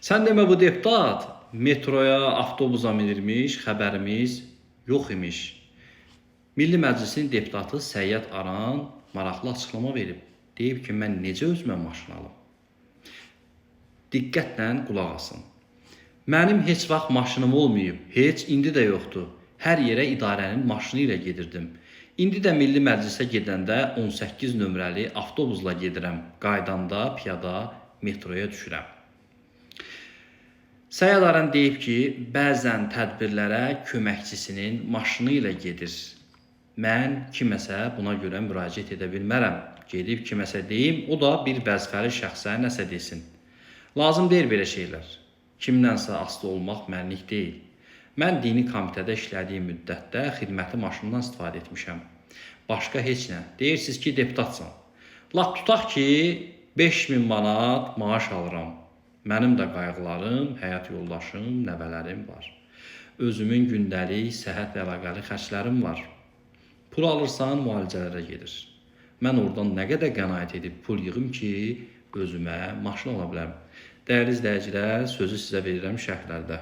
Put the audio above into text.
Sən demə bu deputat metroya, avtobusa minirmiş, xəbərimiz yox imiş. Milli Məclisin deputatı Səyyad Aran maraqlı açıqlama verib. Deyib ki, mən necə özümə maşın alım? Diqqətlə qulaq asın. Mənim heç vaxt maşınım olmayıb, heç indi də yoxdur. Hər yerə idarənin maşını ilə gedirdim. İndi də Milli Məclisə gedəndə 18 nömrəli avtobusla gedirəm. Qaydanda piyada metroya düşürəm. Səyyad Aran deyib ki, bəzən tədbirlərə köməkçisinin maşını ilə gedir. Mən kiməsə buna görə müraciət edə bilmərəm. Gedib kiməsə deyim, o da bir vəzifəli şəxsə nəsə desin. Lazım deyil belə şeylər. Kimdənsə asılı olmaq mənlik deyil. Mən dini komitədə işlədiyim müddətdə xidməti maşından istifadə etmişəm. Başqa heç nə. Deyirsiniz ki, deputatsan. Lap tutaq ki, 5000 manat maaş alıram. Mənim də qayğılarım, həyat yoldaşım, nəvələrim var. Özümün gündəlik, səhhətlə əlaqəli xərclərim var. Pul alırsan, müalicələrə gedir. Mən oradan nə qədər qənaət edib pul yığım ki, özümə maşın ala bilərəm. Dəyərli izləyicilər, sözü sizə verirəm şərhlərdə.